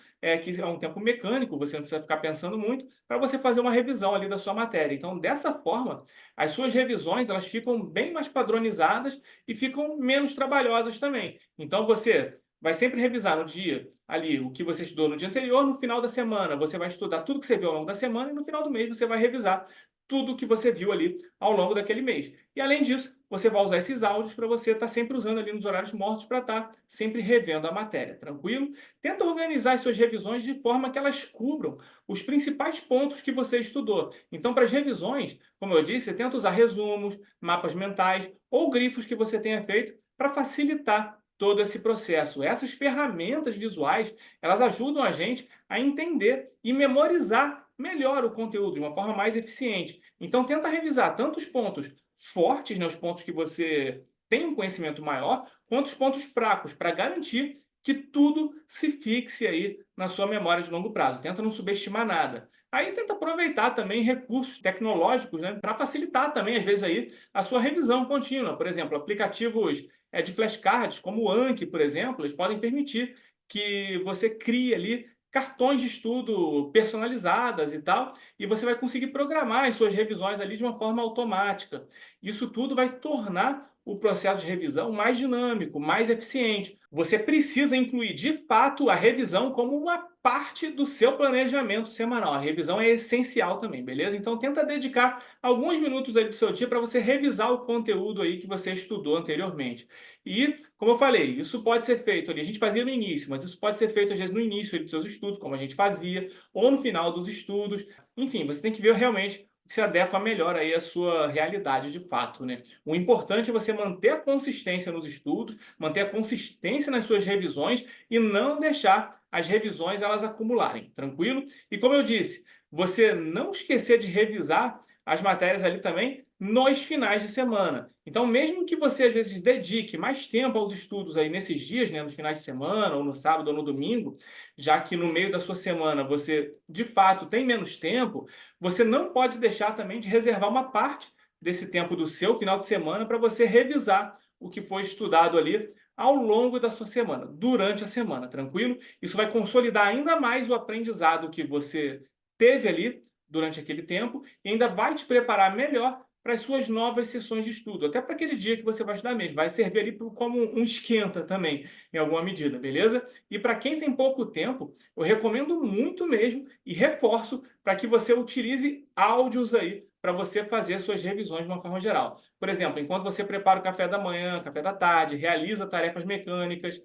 que é um tempo mecânico, você não precisa ficar pensando muito, para você fazer uma revisão ali da sua matéria. Então, dessa forma, as suas revisões elas ficam bem mais padronizadas e ficam menos trabalhosas também. Então, você vai sempre revisar no dia ali o que você estudou no dia anterior, no final da semana você vai estudar tudo que você viu ao longo da semana e no final do mês você vai revisar tudo o que você viu ali ao longo daquele mês. E além disso, você vai usar esses áudios para você estar sempre usando ali nos horários mortos para estar sempre revendo a matéria, tranquilo? Tenta organizar as suas revisões de forma que elas cubram os principais pontos que você estudou. Então, para as revisões, como eu disse, tenta usar resumos, mapas mentais ou grifos que você tenha feito para facilitar todo esse processo. Essas ferramentas visuais, elas ajudam a gente a entender e memorizar melhor o conteúdo de uma forma mais eficiente. Então tenta revisar tanto os pontos fortes, né, os pontos que você tem um conhecimento maior, quanto os pontos fracos, para garantir que tudo se fixe aí na sua memória de longo prazo. Tenta não subestimar nada. Aí tenta aproveitar também recursos tecnológicos, né, para facilitar também, às vezes, aí, a sua revisão contínua. Por exemplo, aplicativos de flashcards, como o Anki, por exemplo, eles podem permitir que você crie ali cartões de estudo personalizadas e tal, e você vai conseguir programar as suas revisões ali de uma forma automática. Isso tudo vai tornar o processo de revisão mais dinâmico, mais eficiente. Você precisa incluir, de fato, a revisão como uma parte do seu planejamento semanal. A revisão é essencial também, beleza? Então tenta dedicar alguns minutos aí do seu dia para você revisar o conteúdo aí que você estudou anteriormente. E, como eu falei, isso pode ser feito ali, a gente fazia no início, mas isso pode ser feito às vezes no início dos seus estudos, como a gente fazia, ou no final dos estudos. Enfim, você tem que ver realmente o que se adequa melhor aí à sua realidade de fato, né? O importante é você manter a consistência nos estudos, manter a consistência nas suas revisões e não deixar as revisões elas acumularem, tranquilo? E como eu disse, você não esquecer de revisar as matérias ali também nos finais de semana. Então, mesmo que você às vezes dedique mais tempo aos estudos aí nesses dias, né, nos finais de semana, ou no sábado ou no domingo, já que no meio da sua semana você de fato tem menos tempo, você não pode deixar também de reservar uma parte desse tempo do seu final de semana para você revisar o que foi estudado ali ao longo da sua semana, durante a semana, tranquilo? Isso vai consolidar ainda mais o aprendizado que você teve ali durante aquele tempo e ainda vai te preparar melhor para as suas novas sessões de estudo, até para aquele dia que você vai estudar mesmo. Vai servir ali como um esquenta também, em alguma medida, beleza? E para quem tem pouco tempo, eu recomendo muito mesmo e reforço para que você utilize áudios aí para você fazer suas revisões de uma forma geral. Por exemplo, enquanto você prepara o café da manhã, café da tarde, realiza tarefas mecânicas,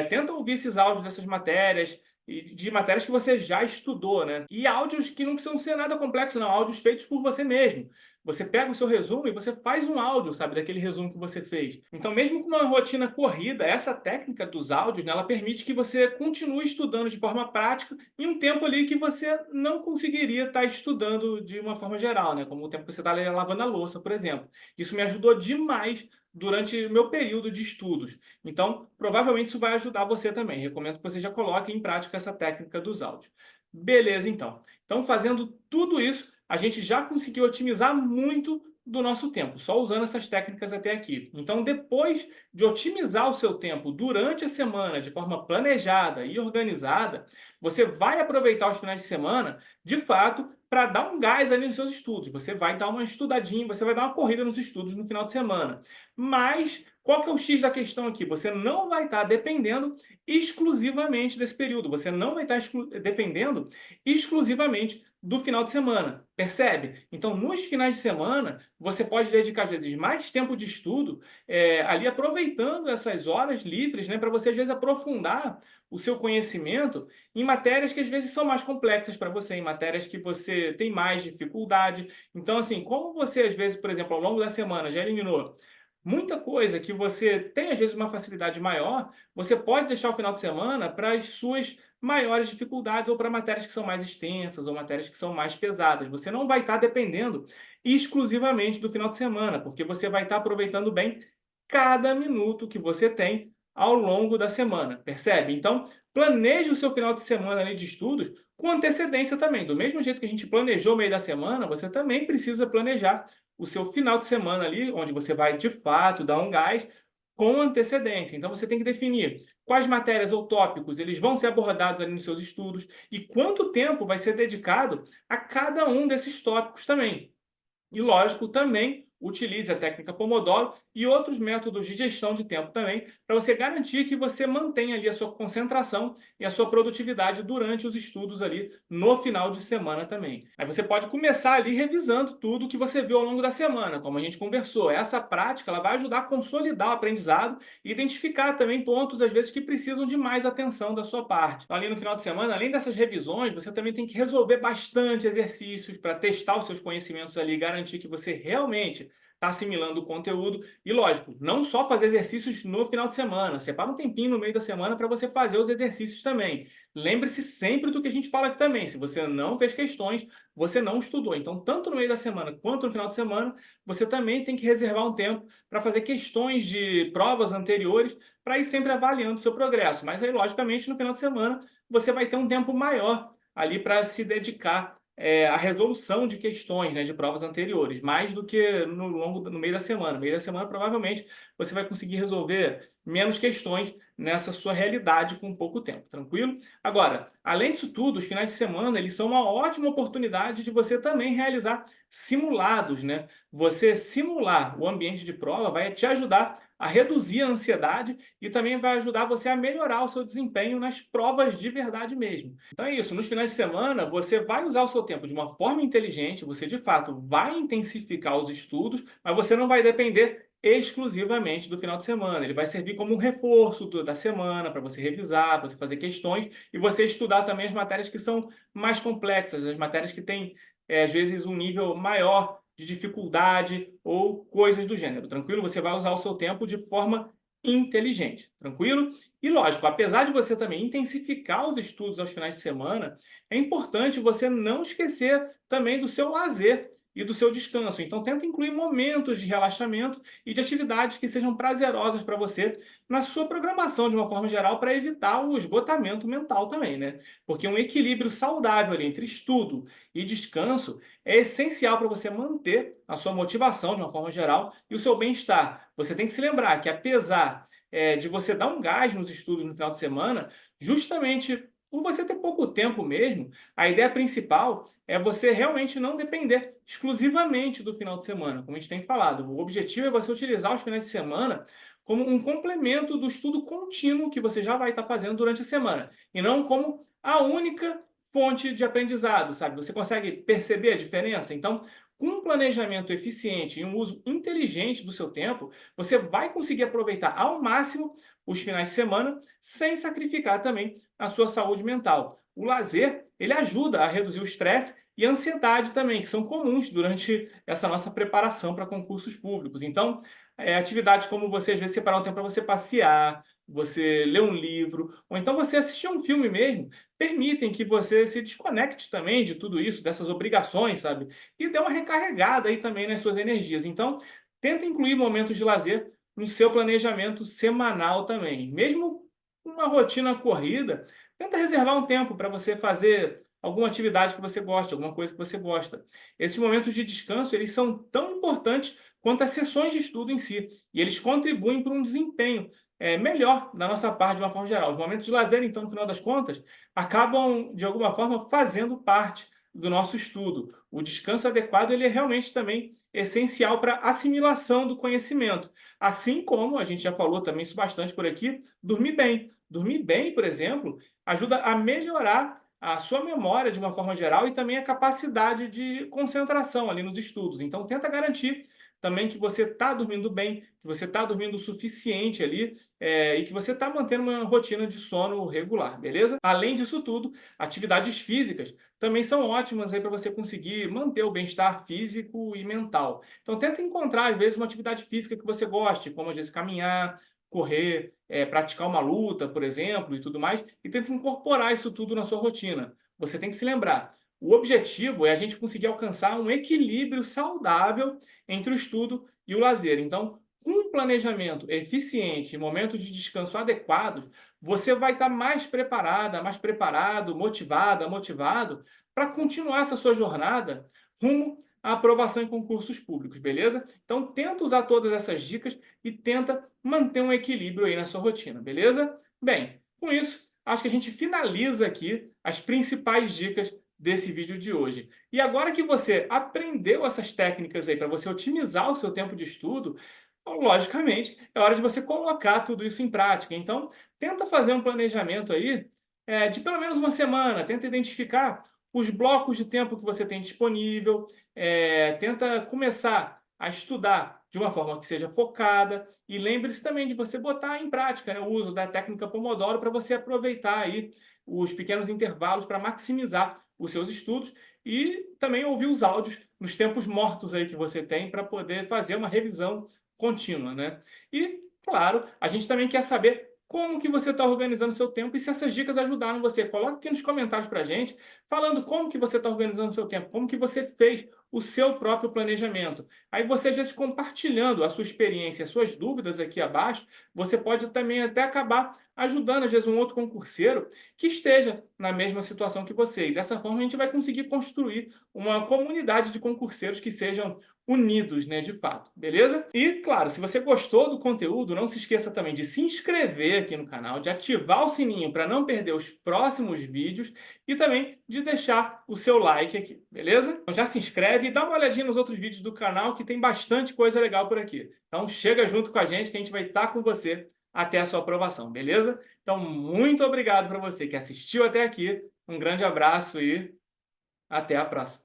tenta ouvir esses áudios dessas matérias, e de matérias que você já estudou, né? E áudios que não precisam ser nada complexos, não, áudios feitos por você mesmo. você pega o seu resumo e você faz um áudio, sabe, daquele resumo que você fez. Então, mesmo com uma rotina corrida, essa técnica dos áudios, né, ela permite que você continue estudando de forma prática em um tempo ali que você não conseguiria estar estudando de uma forma geral, né, como o tempo que você está lavando a louça, por exemplo. Isso me ajudou demais durante o meu período de estudos. Então, provavelmente isso vai ajudar você também. Recomendo que você já coloque em prática essa técnica dos áudios. Beleza, então. Então, fazendo tudo isso, a gente já conseguiu otimizar muito do nosso tempo, só usando essas técnicas até aqui. Então, depois de otimizar o seu tempo durante a semana de forma planejada e organizada, você vai aproveitar os finais de semana, de fato, para dar um gás ali nos seus estudos. Você vai dar uma estudadinha, você vai dar uma corrida nos estudos no final de semana. Mas qual que é o X da questão aqui? Você não vai estar dependendo exclusivamente desse período. Você não vai estar dependendo exclusivamente do final de semana. Percebe? Então, nos finais de semana, você pode dedicar, às vezes, mais tempo de estudo, ali aproveitando essas horas livres, né, para você, às vezes, aprofundar o seu conhecimento em matérias que, às vezes, são mais complexas para você, em matérias que você tem mais dificuldade. Então, assim, como você, às vezes, por exemplo, ao longo da semana já eliminou muita coisa que você tem, às vezes, uma facilidade maior, você pode deixar o final de semana para as suas maiores dificuldades ou para matérias que são mais extensas ou matérias que são mais pesadas. Você não vai estar dependendo exclusivamente do final de semana, porque você vai estar aproveitando bem cada minuto que você tem ao longo da semana, percebe? Então, planeje o seu final de semana ali de estudos com antecedência também. Do mesmo jeito que a gente planejou o meio da semana, você também precisa planejar o seu final de semana ali, onde você vai de fato dar um gás com antecedência. Então você tem que definir quais matérias ou tópicos eles vão ser abordados ali nos seus estudos e quanto tempo vai ser dedicado a cada um desses tópicos também. E, lógico, também utilize a técnica Pomodoro e outros métodos de gestão de tempo também, para você garantir que você mantenha ali a sua concentração e a sua produtividade durante os estudos ali no final de semana também. Aí você pode começar ali revisando tudo que você viu ao longo da semana, como a gente conversou. Essa prática ela vai ajudar a consolidar o aprendizado e identificar também pontos, às vezes, que precisam de mais atenção da sua parte. Então, ali no final de semana, além dessas revisões, você também tem que resolver bastante exercícios para testar os seus conhecimentos ali, garantir que você realmente está assimilando o conteúdo. E, lógico, não só fazer exercícios no final de semana. Separa um tempinho no meio da semana para você fazer os exercícios também. Lembre-se sempre do que a gente fala aqui também. Se você não fez questões, você não estudou. Então, tanto no meio da semana quanto no final de semana, você também tem que reservar um tempo para fazer questões de provas anteriores para ir sempre avaliando o seu progresso. Mas aí, logicamente, no final de semana, você vai ter um tempo maior ali para se dedicar a resolução de questões, né, de provas anteriores, mais do que no meio da semana. No meio da semana, provavelmente, você vai conseguir resolver menos questões nessa sua realidade com pouco tempo, tranquilo? Agora, além disso tudo, os finais de semana, eles são uma ótima oportunidade de você também realizar simulados, né? Você simular o ambiente de prova vai te ajudar a reduzir a ansiedade e também vai ajudar você a melhorar o seu desempenho nas provas de verdade mesmo. Então é isso, nos finais de semana você vai usar o seu tempo de uma forma inteligente, você de fato vai intensificar os estudos, mas você não vai depender exclusivamente do final de semana. Ele vai servir como um reforço da semana para você revisar, para você fazer questões e você estudar também as matérias que são mais complexas, as matérias que têm, às vezes, um nível maior de dificuldade ou coisas do gênero, tranquilo? Você vai usar o seu tempo de forma inteligente, tranquilo? E lógico, apesar de você também intensificar os estudos aos finais de semana, é importante você não esquecer também do seu lazer e do seu descanso. Então, tenta incluir momentos de relaxamento e de atividades que sejam prazerosas para você na sua programação, de uma forma geral, para evitar o esgotamento mental também, né? Porque um equilíbrio saudável ali entre estudo e descanso é essencial para você manter a sua motivação, de uma forma geral, e o seu bem-estar. Você tem que se lembrar que, apesar de você dar um gás nos estudos no final de semana, justamente por você ter pouco tempo mesmo, a ideia principal é você realmente não depender exclusivamente do final de semana, como a gente tem falado. O objetivo é você utilizar os finais de semana como um complemento do estudo contínuo que você já vai estar fazendo durante a semana, e não como a única fonte de aprendizado, sabe? Você consegue perceber a diferença? Então, com um planejamento eficiente e um uso inteligente do seu tempo, você vai conseguir aproveitar ao máximo os finais de semana sem sacrificar também a sua saúde mental. O lazer, ele ajuda a reduzir o estresse e ansiedade também, que são comuns durante essa nossa preparação para concursos públicos. Então, atividades como você, às vezes, separar um tempo para você passear, você ler um livro, ou então você assistir um filme mesmo, permitem que você se desconecte também de tudo isso, dessas obrigações, sabe? E dê uma recarregada aí também nas suas energias. Então, tenta incluir momentos de lazer no seu planejamento semanal também. Mesmo com uma rotina corrida, tenta reservar um tempo para você fazer alguma atividade que você gosta, alguma coisa que você gosta. Esses momentos de descanso, eles são tão importantes quanto as sessões de estudo em si, e eles contribuem para um desempenho melhor da nossa parte de uma forma geral. Os momentos de lazer, então, no final das contas, acabam, de alguma forma, fazendo parte do nosso estudo. O descanso adequado ele é realmente também essencial para a assimilação do conhecimento. Assim como, a gente já falou também isso bastante por aqui, dormir bem. Dormir bem, por exemplo, ajuda a melhorar a sua memória de uma forma geral e também a capacidade de concentração ali nos estudos. Então, tenta garantir também que você está dormindo bem, que você está dormindo o suficiente ali e que você está mantendo uma rotina de sono regular, beleza? Além disso tudo, atividades físicas também são ótimas aí para você conseguir manter o bem-estar físico e mental. Então, tenta encontrar, às vezes, uma atividade física que você goste, como às vezes caminhar, correr, praticar uma luta, por exemplo, e tudo mais, e tenta incorporar isso tudo na sua rotina. Você tem que se lembrar, o objetivo é a gente conseguir alcançar um equilíbrio saudável entre o estudo e o lazer. Então, com um planejamento eficiente e momentos de descanso adequados, você vai estar mais preparada, mais preparado, motivada, motivado para continuar essa sua jornada rumo à aprovação em concursos públicos, beleza? Então, tenta usar todas essas dicas e tenta manter um equilíbrio aí na sua rotina, beleza? Bem, com isso, acho que a gente finaliza aqui as principais dicas desse vídeo de hoje. E agora que você aprendeu essas técnicas aí para você otimizar o seu tempo de estudo, logicamente, é hora de você colocar tudo isso em prática. Então, tenta fazer um planejamento aí de pelo menos uma semana, tenta identificar os blocos de tempo que você tem disponível, tenta começar a estudar de uma forma que seja focada e lembre-se também de você botar em prática, né, o uso da técnica Pomodoro para você aproveitar aí os pequenos intervalos para maximizar os seus estudos e também ouvir os áudios nos tempos mortos aí que você tem para poder fazer uma revisão contínua, né? E, claro, a gente também quer saber como que você está organizando o seu tempo e se essas dicas ajudaram você. Coloca aqui nos comentários para a gente, falando como que você está organizando o seu tempo, como que você fez o seu próprio planejamento. Aí você já se compartilhando a sua experiência, as suas dúvidas aqui abaixo, você pode também até acabar ajudando, às vezes, um outro concurseiro que esteja na mesma situação que você. E dessa forma a gente vai conseguir construir uma comunidade de concurseiros que sejam unidos, né, de fato, beleza? E, claro, se você gostou do conteúdo, não se esqueça também de se inscrever aqui no canal, de ativar o sininho para não perder os próximos vídeos e também de deixar o seu like aqui, beleza? Então já se inscreve e dá uma olhadinha nos outros vídeos do canal que tem bastante coisa legal por aqui. Então chega junto com a gente que a gente vai estar com você até a sua aprovação, beleza? Então muito obrigado para você que assistiu até aqui, um grande abraço e até a próxima.